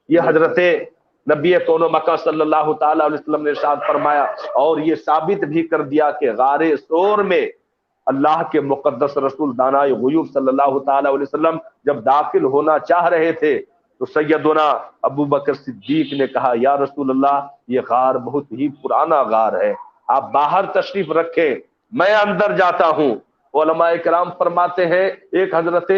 یہ حضرت نبی کون و مکہ صلی اللہ تعالی علیہ وسلم نے ارشاد فرمایا اور یہ ثابت بھی کر دیا کہ غار ثور میں اللہ کے مقدس رسول دانائے غیوب صلی اللہ تعالی علیہ وسلم جب داخل ہونا چاہ رہے تھے تو سیدنا ابو بکر صدیق نے کہا یا رسول اللہ یہ غار بہت ہی پرانا غار ہے، آپ باہر تشریف رکھیں، میں اندر جاتا ہوں۔ علماء کرام فرماتے ہیں ایک حضرت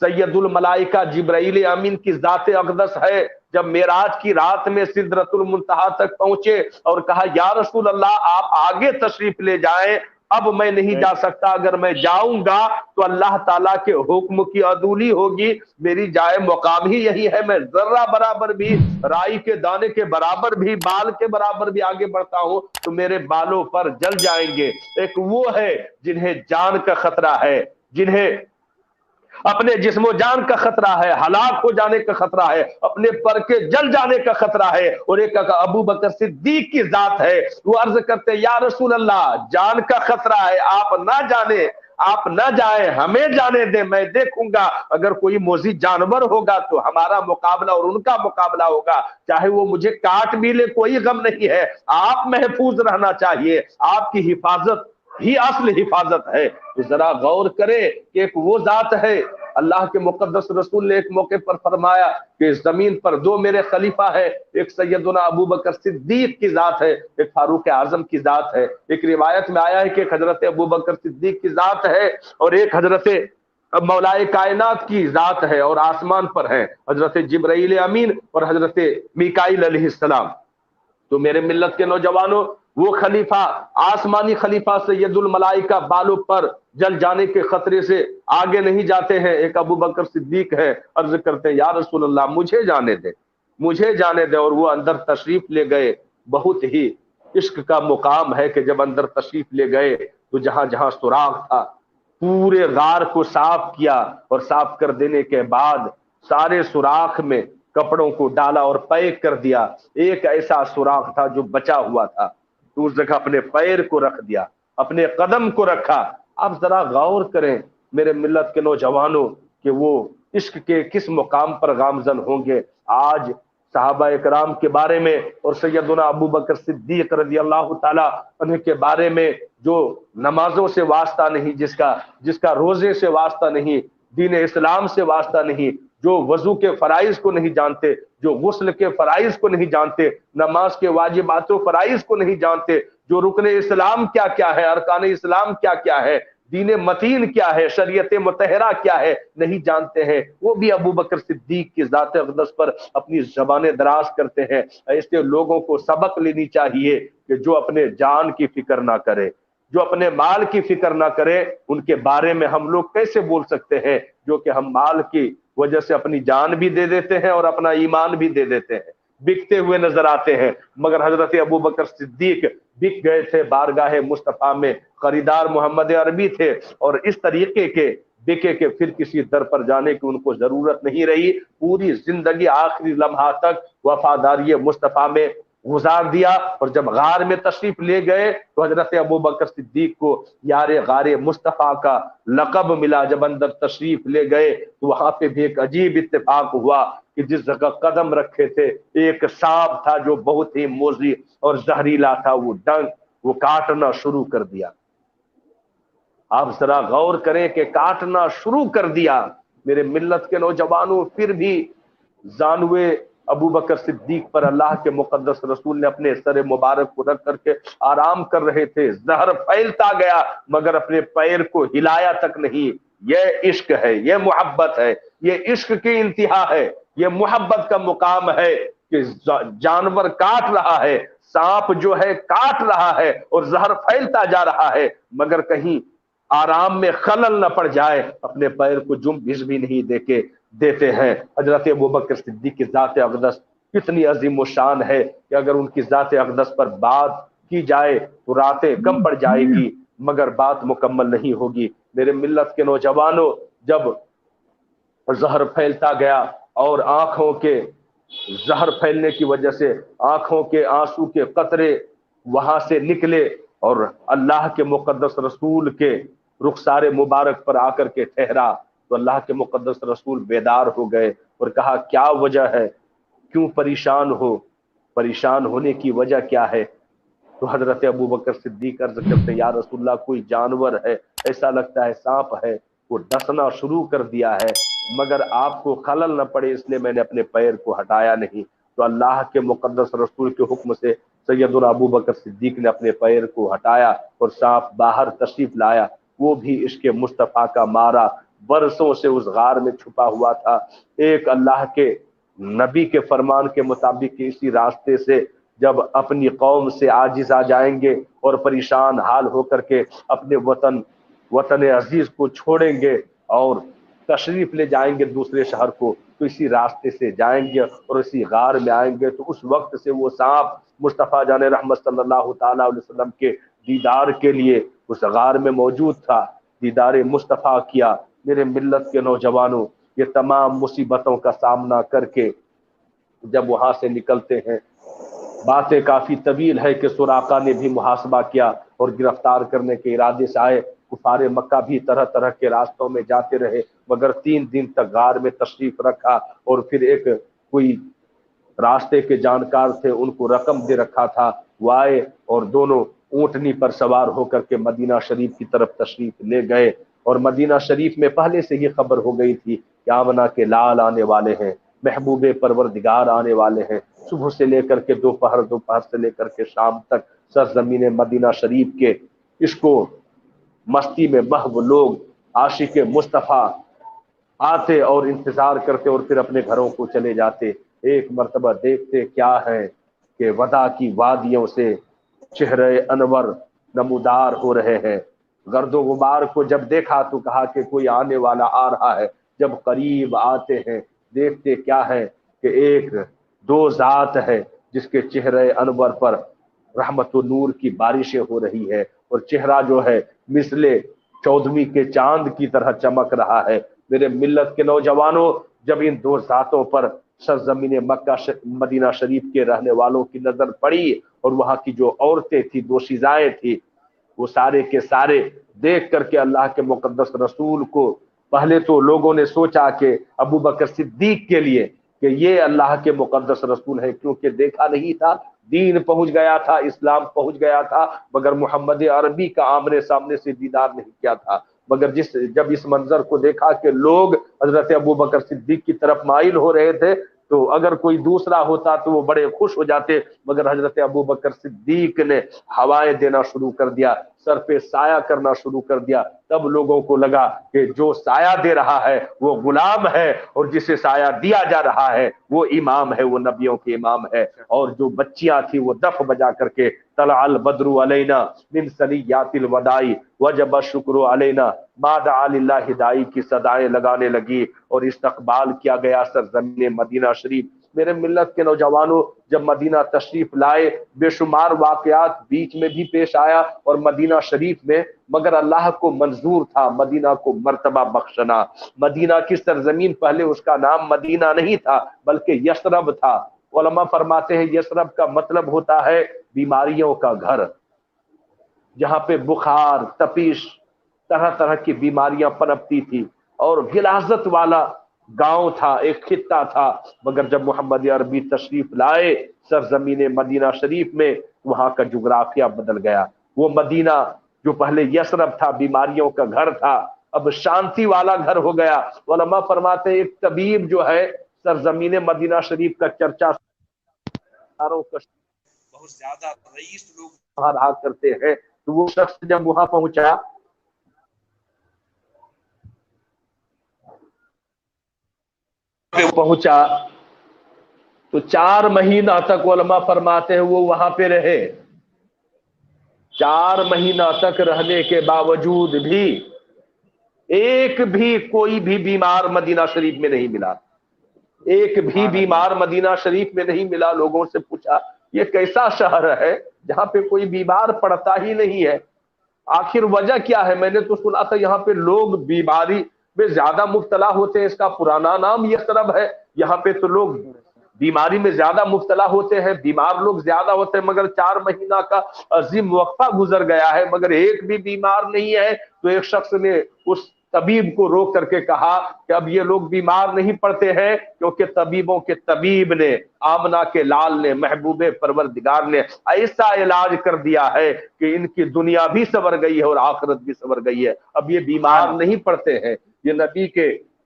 سید الملائکہ جبرائیل امین کی ذات اقدس ہے، جب معراج کی رات میں سدرۃ المنتہا تک پہنچے اور کہا یا رسول اللہ آپ آگے تشریف لے جائیں، اب میں نہیں جا سکتا، اگر میں جاؤں گا تو اللہ تعالیٰ کے حکم کی عدولی ہوگی، میری جائے مقام ہی یہی ہے، میں ذرہ برابر بھی، رائی کے دانے کے برابر بھی، بال کے برابر بھی آگے بڑھتا ہوں تو میرے بالوں پر جل جائیں گے۔ ایک وہ ہے جنہیں جان کا خطرہ ہے، جنہیں اپنے جسم و جان کا خطرہ ہے، ہلاک ہو جانے کا خطرہ ہے، اپنے پر کے جل جانے کا خطرہ ہے، اور ایک ابو بکر صدیق کی ذات ہے، وہ عرض کرتے یا رسول اللہ جان کا خطرہ ہے، آپ نہ جانے، آپ نہ جائیں، ہمیں جانے دیں، میں دیکھوں گا، اگر کوئی موذی جانور ہوگا تو ہمارا مقابلہ اور ان کا مقابلہ ہوگا، چاہے وہ مجھے کاٹ بھی لے کوئی غم نہیں ہے، آپ محفوظ رہنا چاہیے، آپ کی حفاظت ہی اصل حفاظت ہے۔ تو ذرا غور کرے کہ ایک وہ ذات ہے، اللہ کے مقدس رسول نے ایک موقع پر فرمایا کہ اس زمین پر دو میرے خلیفہ ہے، ایک سیدنا ابو بکر صدیق کی ذات ہے، ایک فاروق اعظم کی ذات ہے۔ ایک روایت میں آیا ہے کہ ایک حضرت ابو بکر صدیق کی ذات ہے اور ایک حضرت مولائے کائنات کی ذات ہے، اور آسمان پر ہے حضرت جبرائیل امین اور حضرت میکائیل علیہ السلام۔ تو میرے ملت کے نوجوانوں، وہ خلیفہ آسمانی خلیفہ سید الملائکہ بالوں پر جل جانے کے خطرے سے آگے نہیں جاتے ہیں، ایک ابو بکر صدیق ہے، عرض کرتے ہیں یا رسول اللہ مجھے جانے دے، مجھے جانے دے، اور وہ اندر تشریف لے گئے۔ بہت ہی عشق کا مقام ہے کہ جب اندر تشریف لے گئے تو جہاں جہاں سوراخ تھا پورے غار کو صاف کیا، اور صاف کر دینے کے بعد سارے سوراخ میں کپڑوں کو ڈالا اور پیک کر دیا۔ ایک ایسا سوراخ تھا جو بچا ہوا تھا، تو اس جگہ اپنے پیر کو رکھ دیا، اپنے قدم کو رکھا۔ اب ذرا غور کریں میرے ملت کے نوجوانوں کہ وہ عشق کے کس مقام پر گامزن ہوں گے۔ آج صحابہ اکرام کے بارے میں اور سیدنا ابو بکر صدیق رضی اللہ تعالی عنہ کے بارے میں جو نمازوں سے واسطہ نہیں، جس کا روزے سے واسطہ نہیں، دین اسلام سے واسطہ نہیں، جو وضو کے فرائض کو نہیں جانتے، جو غسل کے فرائض کو نہیں جانتے، نماز کے واجبات و فرائض کو نہیں جانتے، جو رکن اسلام کیا کیا ہے، ارکان اسلام کیا کیا ہے، دین متین کیا ہے، شریعت مطہرہ کیا ہے، نہیں جانتے ہیں، وہ بھی ابو بکر صدیق کی ذات اقدس پر اپنی زبانیں دراز کرتے ہیں۔ ایسے لوگوں کو سبق لینی چاہیے کہ جو اپنے جان کی فکر نہ کرے، جو اپنے مال کی فکر نہ کرے، ان کے بارے میں ہم لوگ کیسے بول سکتے ہیں جو کہ ہم مال کی وجہ سے اپنی جان بھی دے دیتے ہیں اور اپنا ایمان بھی دے دیتے ہیں، بکتے ہوئے نظر آتے ہیں۔ مگر حضرت ابو بکر صدیق بک گئے تھے بارگاہ مصطفیٰ میں، خریدار محمد عربی تھے، اور اس طریقے کے بکے کہ پھر کسی در پر جانے کی ان کو ضرورت نہیں رہی، پوری زندگی آخری لمحہ تک وفاداری مصطفیٰ میں گزار دیا۔ اور جب غار میں تشریف لے گئے تو حضرت ابو بکر صدیق کو یار غار مصطفیٰ کا لقب ملا۔ جب اندر تشریف لے گئے تو وہاں پہ بھی ایک عجیب اتفاق ہوا کہ جس جگہ قدم رکھے تھے ایک سانپ تھا جو بہت ہی موذی اور زہریلا تھا، وہ کاٹنا شروع کر دیا۔ آپ ذرا غور کریں کہ کاٹنا شروع کر دیا۔ میرے ملت کے نوجوانوں، پھر بھی زانوے ابو بکر صدیق پر اللہ کے مقدس رسول نے اپنے سر مبارک کو رکھ کر کے آرام کر رہے تھے۔ زہر پھیلتا گیا مگر اپنے پیر کو ہلایا تک نہیں۔ یہ عشق ہے، یہ محبت ہے، یہ عشق کی انتہا ہے، یہ محبت کا مقام ہے کہ جانور کاٹ رہا ہے، سانپ جو ہے کاٹ رہا ہے اور زہر پھیلتا جا رہا ہے، مگر کہیں آرام میں خلل نہ پڑ جائے، اپنے پیر کو جنبش بھی نہیں دیتے ہیں۔ حضرت ابوبکر صدیق کی ذات اقدس کتنی عظیم و شان ہے کہ اگر ان کی ذات اقدس پر بات کی جائے تو راتیں کم پڑ جائے گی مگر بات مکمل نہیں ہوگی۔ میرے ملت کے نوجوانوں، جب زہر پھیلتا گیا اور آنکھوں کے زہر پھیلنے کی وجہ سے آنکھوں کے آنسو کے قطرے وہاں سے نکلے اور اللہ کے مقدس رسول کے رخسار مبارک پر آ کر کے ٹھہرا تو اللہ کے مقدس رسول بیدار ہو گئے اور کہا کیا وجہ ہے، کیوں پریشان ہو، پریشان ہونے کی وجہ کیا ہے؟ تو حضرت ابوبکر صدیق عرض کرتے یا رسول اللہ کوئی جانور ہے، ایسا لگتا ہے سانپ ہے، وہ ڈسنا شروع کر دیا ہے، مگر آپ کو خلل نہ پڑے اس لیے میں نے اپنے پیر کو ہٹایا نہیں۔ تو اللہ کے مقدس رسول کے حکم سے سیدنا ابوبکر صدیق نے اپنے پیر کو ہٹایا اور سانپ باہر تشریف لایا، وہ بھی عشق مصطفیٰ کا مارا برسوں سے اس غار میں چھپا ہوا تھا۔ ایک اللہ کے نبی کے فرمان کے مطابق اسی راستے سے جب اپنی قوم سے عاجز آ جائیں گے اور پریشان حال ہو کر کے اپنے وطن عزیز کو چھوڑیں گے اور تشریف لے جائیں گے دوسرے شہر کو، تو اسی راستے سے جائیں گے اور اسی غار میں آئیں گے، تو اس وقت سے وہ سانپ مصطفیٰ جان رحمت صلی اللہ تعالیٰ علیہ وسلم کے دیدار کے لیے اس غار میں موجود تھا۔ دیدار مصطفیٰ کیا۔ میرے ملت کے نوجوانوں، یہ تمام مصیبتوں کا سامنا کر کے جب وہاں سے نکلتے ہیں، باتیں کافی طویل ہے کہ سراقہ نے بھی محاسبہ کیا اور گرفتار کرنے کے ارادے سے آئے، کفار مکہ بھی طرح طرح کے راستوں میں جاتے رہے، مگر 3 دن تک غار میں تشریف رکھا، اور پھر ایک کوئی راستے کے جانکار تھے، ان کو رقم دے رکھا تھا، وہ آئے اور دونوں اونٹنی پر سوار ہو کر کے مدینہ شریف کی طرف تشریف لے گئے، اور مدینہ شریف میں پہلے سے ہی خبر ہو گئی تھی کہ آمنہ کے لال آنے والے ہیں، محبوب پروردگار آنے والے ہیں۔ صبح سے لے کر کے دوپہر سے لے کر کے شام تک سرزمین مدینہ شریف کے عشق و مستی میں محو لوگ عاشق مصطفیٰ آتے اور انتظار کرتے اور پھر اپنے گھروں کو چلے جاتے۔ ایک مرتبہ دیکھتے کیا ہے کہ ودا کی وادیوں سے چہرے انور نمودار ہو رہے ہیں۔ گرد و غبار کو جب دیکھا تو کہا کہ کوئی آنے والا آ رہا ہے۔ جب قریب آتے ہیں دیکھتے کیا ہے کہ ایک دو ذات ہے جس کے چہرے انور پر رحمت و نور کی بارشیں ہو رہی ہے، اور چہرہ جو ہے مثل 14ویں کے چاند کی طرح چمک رہا ہے۔ میرے ملت کے نوجوانوں، جب ان دو ذاتوں پر سرزمین مکہ مدینہ شریف کے رہنے والوں کی نظر پڑی اور وہاں کی جو عورتیں تھی، دوشیزائیں تھی، وہ سارے کے سارے دیکھ کر کے اللہ کے مقدس رسول کو، پہلے تو لوگوں نے سوچا کہ ابوبکر صدیق کے لیے کہ یہ اللہ کے مقدس رسول ہے، کیونکہ دیکھا نہیں تھا، دین پہنچ گیا تھا، اسلام پہنچ گیا تھا، مگر محمد عربی کا آمنے سامنے سے دیدار نہیں کیا تھا۔ مگر جب اس منظر کو دیکھا کہ لوگ حضرت ابوبکر صدیق کی طرف مائل ہو رہے تھے، تو اگر کوئی دوسرا ہوتا تو وہ بڑے خوش ہو جاتے، مگر حضرت ابوبکر صدیق نے ہوائیں دینا شروع کر دیا، سر پہ سایہ کرنا شروع کر دیا۔ تب لوگوں کو لگا کہ جو سایہ دے رہا ہے وہ غلام ہے، اور جسے سایہ دیا جا رہا ہے وہ امام ہے، وہ نبیوں کے امام ہے۔ اور جو بچیاں تھیں وہ دف بجا کر کے طلع البدر علینا من ثنیات الوداع وجب الشکر علینا ما دعا للہ داعی کی صدائیں لگانے لگی، اور استقبال کیا گیا سرزمین مدینہ شریف۔ میرے ملت کے نوجوانوں، جب مدینہ تشریف لائے، بے شمار واقعات بیچ میں بھی پیش آیا اور مدینہ شریف میں، مگر اللہ کو منظور تھا مدینہ کو مرتبہ بخشنا۔ مدینہ کی سرزمین پہلے اس کا نام مدینہ نہیں تھا بلکہ یثرب تھا۔ علماء فرماتے ہیں یثرب کا مطلب ہوتا ہے بیماریوں کا گھر، جہاں پہ بخار، تپش، طرح طرح کی بیماریاں پنپتی تھی، اور غلاظت والا گاؤں تھا، ایک خطہ تھا۔ مگر جب محمد عربی تشریف لائے سرزمین مدینہ شریف میں، وہاں کا جغرافیہ بدل گیا۔ وہ مدینہ جو پہلے یثرب تھا، بیماریوں کا گھر تھا، اب شانتی والا گھر ہو گیا۔ علماء فرماتے ہیں ایک طبیب جو ہے سرزمین مدینہ شریف کا چرچا بہت زیادہ رئیس لوگ وہاں رہا کرتے ہیں، تو وہ شخص جب وہاں پہنچا تو 4 مہینہ تک علماء فرماتے ہیں وہ وہاں پہ رہے۔ 4 مہینہ تک رہنے کے باوجود بھی ایک بھی کوئی بھی بیمار مدینہ شریف میں نہیں ملا، ایک بھی بیمار مدینہ شریف میں نہیں ملا۔ لوگوں سے پوچھا یہ کیسا شہر ہے جہاں پہ کوئی بیمار پڑتا ہی نہیں ہے، آخر وجہ کیا ہے؟ میں نے تو سنا تھا یہاں پہ لوگ بیماری میں زیادہ مبتلا ہوتے ہیں، اس کا پرانا نام یثرب ہے، یہاں پہ تو لوگ بیماری میں زیادہ مبتلا ہوتے ہیں، بیمار لوگ زیادہ ہوتے ہیں، مگر 4 مہینہ کا عظیم وقفہ گزر گیا ہے مگر ایک بھی بیمار نہیں ہے۔ تو ایک شخص نے اس طبیب کو روک کر کے کہا کہ اب یہ لوگ بیمار نہیں پڑتے ہیں کیونکہ طبیبوں کے طبیب نے، آمنہ کے لال نے، محبوب پروردگار نے ایسا علاج کر دیا ہے کہ ان کی دنیا بھی سنور گئی ہے اور آخرت بھی سنور گئی ہے۔ اب یہ بیمار نہیں پڑتے ہیں، یہ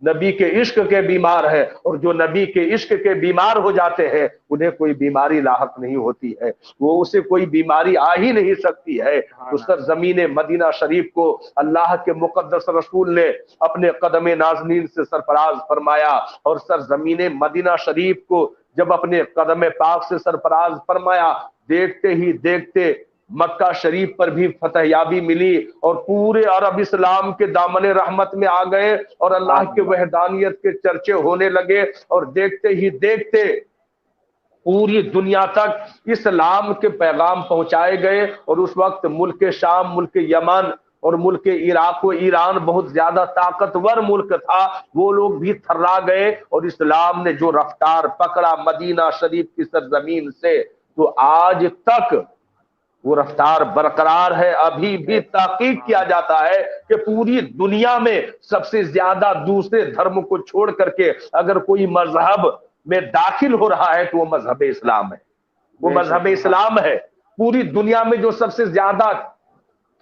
نبی کے عشق کے بیمار ہے، اور جو نبی کے عشق کے بیمار ہو جاتے ہیں انہیں کوئی بیماری لاحق نہیں ہوتی ہے، وہ اسے کوئی بیماری آ ہی نہیں سکتی ہے۔ تو سرزمین مدینہ شریف کو اللہ کے مقدس رسول نے اپنے قدم نازنین سے سرفراز فرمایا، اور سرزمین مدینہ شریف کو جب اپنے قدم پاک سے سرفراز فرمایا، دیکھتے ہی دیکھتے مکہ شریف پر بھی فتح یابی ملی اور پورے عرب اسلام کے دامن رحمت میں آ گئے اور اللہ کے وحدانیت کے چرچے ہونے لگے، اور دیکھتے ہی دیکھتے پوری دنیا تک اسلام کے پیغام پہنچائے گئے۔ اور اس وقت ملک شام، ملک یمن اور ملک عراق و ایران بہت زیادہ طاقتور ملک تھا، وہ لوگ بھی تھرا گئے، اور اسلام نے جو رفتار پکڑا مدینہ شریف کی سرزمین سے، تو آج تک وہ رفتار برقرار ہے۔ ابھی بھی تحقیق کیا جاتا ہے کہ پوری دنیا میں سب سے زیادہ دوسرے دھرم کو چھوڑ کر کے اگر کوئی مذہب میں داخل ہو رہا ہے تو وہ مذہب اسلام ہے، وہ مذہب اسلام ہے۔ پوری دنیا میں جو سب سے زیادہ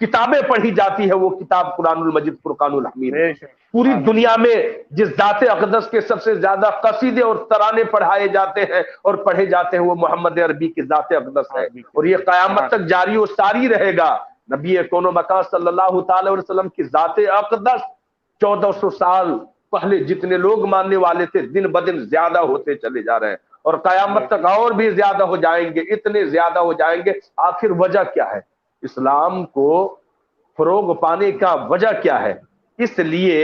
کتابیں پڑھی جاتی ہے وہ کتاب قرآن المجید فرقان الحمید ہے۔ پوری دنیا میں جس ذات اقدس کے سب سے زیادہ قصیدے اور ترانے پڑھائے جاتے ہیں اور پڑھے جاتے ہیں وہ محمد عربی کی ذات اقدس ہے، اور یہ قیامت تک جاری و ساری رہے گا۔ نبی کون و مکان صلی اللہ تعالی علیہ وسلم کی ذات اقدس 1400 سال پہلے جتنے لوگ ماننے والے تھے دن بدن زیادہ ہوتے چلے جا رہے ہیں، اور قیامت تک اور بھی زیادہ ہو جائیں گے، اتنے زیادہ ہو جائیں گے۔ آخر وجہ کیا ہے؟ اسلام کو فروغ پانے کا وجہ کیا ہے؟ اس لیے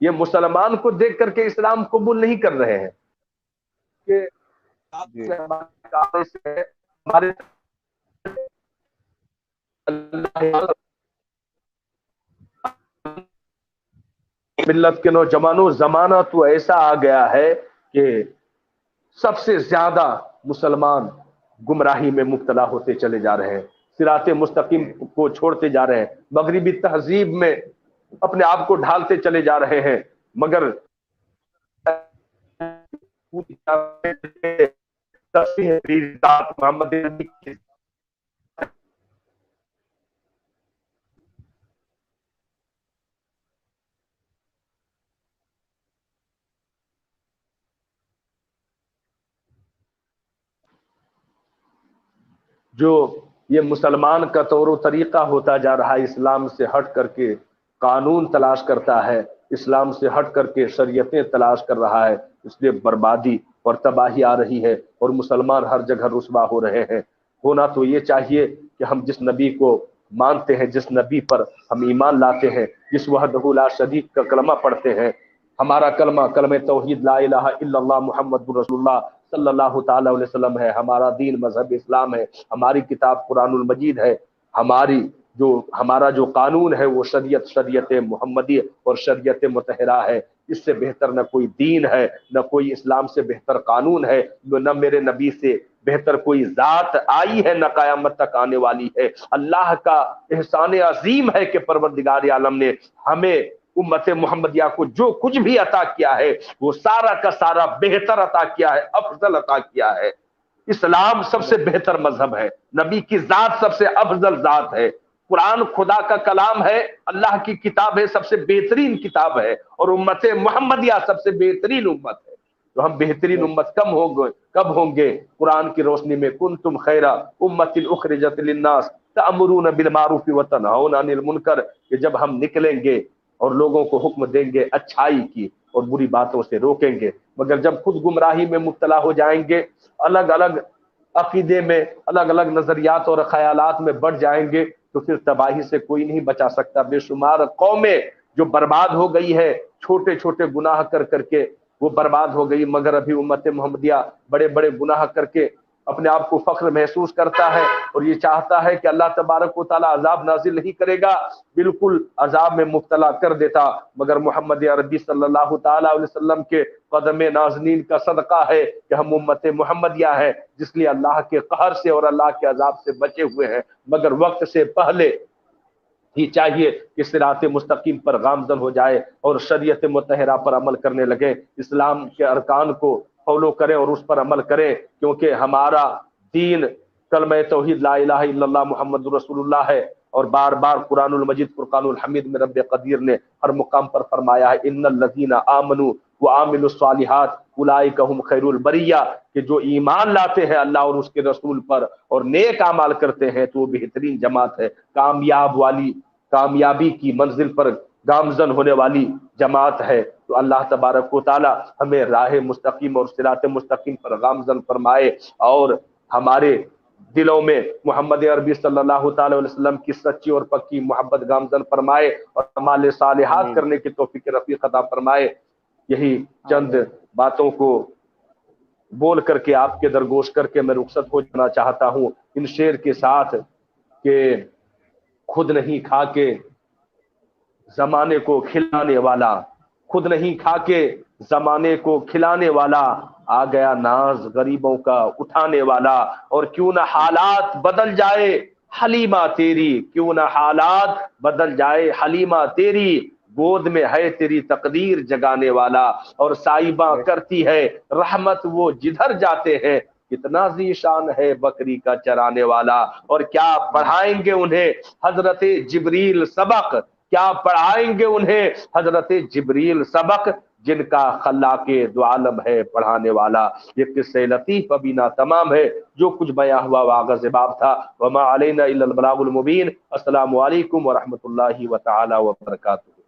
یہ مسلمان کو دیکھ کر کے اسلام قبول نہیں کر رہے ہیں کہ ہمارے ملت کے نوجوانوں، زمانہ تو ایسا آ گیا ہے کہ سب سے زیادہ مسلمان گمراہی میں مبتلا ہوتے چلے جا رہے ہیں، صراط مستقیم کو چھوڑتے جا رہے ہیں، مغربی تہذیب میں اپنے آپ کو ڈھالتے چلے جا رہے ہیں، مگر محمد جو یہ مسلمان کا طور و طریقہ ہوتا جا رہا ہے، اسلام سے ہٹ کر کے قانون تلاش کرتا ہے، اسلام سے ہٹ کر کے شریعتیں تلاش کر رہا ہے، اس لیے بربادی اور تباہی آ رہی ہے اور مسلمان ہر جگہ رسوا ہو رہے ہیں۔ ہونا تو یہ چاہیے کہ ہم جس نبی کو مانتے ہیں، جس نبی پر ہم ایمان لاتے ہیں، جس وحدہ لا شریک کا کلمہ پڑھتے ہیں، ہمارا کلمہ توحید لا الہ الا اللہ محمد رسول اللہ صلی اللہ تعالی علیہ وسلم ہے، ہمارا دین مذہب اسلام ہے، ہماری کتاب قرآن المجید ہے، ہمارا جو قانون ہے وہ شریعت محمدی اور شریعت مطہرہ ہے۔ اس سے بہتر نہ کوئی دین ہے، نہ کوئی اسلام سے بہتر قانون ہے، نہ میرے نبی سے بہتر کوئی ذات آئی ہے، نہ قیامت تک آنے والی ہے۔ اللہ کا احسان عظیم ہے کہ پروردگار عالم نے ہمیں امت محمدیہ کو جو کچھ بھی عطا کیا ہے وہ سارا کا سارا بہتر عطا کیا ہے، افضل عطا کیا ہے۔ اسلام سب سے بہتر مذہب ہے، نبی کی ذات سب سے افضل ذات ہے، قرآن خدا کا کلام ہے، اللہ کی کتاب ہے، سب سے بہترین کتاب ہے، اور امت محمدیہ سب سے بہترین امت ہے۔ تو ہم بہترین امت کب ہوں گے؟ قرآن کی روشنی میں کنتم خیر امت اخرجت للناس تأمرون بالمعروف وتنہون عن المنکر، کہ جب ہم نکلیں گے اور لوگوں کو حکم دیں گے اچھائی کی اور بری باتوں سے روکیں گے، مگر جب خود گمراہی میں مبتلا ہو جائیں گے، الگ الگ عقیدے میں، الگ الگ نظریات اور خیالات میں بڑھ جائیں گے، تو پھر تباہی سے کوئی نہیں بچا سکتا۔ بے شمار قومیں جو برباد ہو گئی ہے چھوٹے چھوٹے گناہ کر کر کے، وہ برباد ہو گئی، مگر ابھی امت محمدیہ بڑے بڑے گناہ کر کے اپنے آپ کو فخر محسوس کرتا ہے اور یہ چاہتا ہے کہ اللہ تبارک و تعالیٰ عذاب نازل نہیں کرے گا، بالکل عذاب میں مبتلا کر دیتا، مگر محمد عربی صلی اللہ تعالیٰ علیہ وسلم کے قدم نازنین کا صدقہ ہے کہ ہم امت محمدیہ ہیں، جس لیے اللہ کے قہر سے اور اللہ کے عذاب سے بچے ہوئے ہیں، مگر وقت سے پہلے ہی چاہیے کہ صراط مستقیم پر گامزن ہو جائے اور شریعت مطہرہ پر عمل کرنے لگے، اسلام کے ارکان کو فالو کریں اور اس پر عمل کریں، کیونکہ ہمارا دین کلمہ توحید لا الہ الا اللہ محمد رسول اللہ ہے، اور بار بار قرآن المجید فرقان الحمید میں رب قدیر نے ہر مقام پر فرمایا ہے ان الذین آمنوا وعاملوا الصالحات اولئک هم خیر البریہ، کہ جو ایمان لاتے ہیں اللہ اور اس کے رسول پر اور نیک اعمال کرتے ہیں تو وہ بہترین جماعت ہے، کامیابی کی منزل پر گامزن ہونے والی جماعت ہے۔ تو اللہ تبارک و تعالی ہمیں راہ مستقیم اور صراط مستقیم پر گامزن فرمائے، اور ہمارے دلوں میں محمد عربی صلی اللہ تعالی علیہ وسلم کی سچی اور پکی محبت گامزن فرمائے، اور اعمال صالحات کرنے کی توفیق رفیق عطا فرمائے۔ یہی چند باتوں کو بول کر کے آپ کے درگوش کر کے میں رخصت ہو جانا چاہتا ہوں ان شعر کے ساتھ کہ خود نہیں کھا کے زمانے کو کھلانے والا، خود نہیں کھا کے زمانے کو کھلانے والا، آ گیا ناز غریبوں کا اٹھانے والا، اور کیوں نہ حالات بدل جائے حلیمہ تیری، کیوں نہ حالات بدل جائے حلیمہ تیری، گود میں ہے تیری تقدیر جگانے والا، اور سائبہ کرتی ہے رحمت وہ جدھر جاتے ہیں، کتنا ذیشان ہے بکری کا چرانے والا، اور کیا پڑھائیں گے انہیں حضرت جبریل سبق، کیا پڑھائیں گے انہیں حضرت جبریل سبق، جن کا خلاق دو عالم ہے پڑھانے والا۔ یہ قصہ لطیف ابھی نا تمام ہے، جو کچھ بیان ہوا وہ آغاز باب تھا۔ وما علینا الا البلاغ المبین۔ السلام علیکم ورحمۃ اللہ تعالی وبرکاتہ۔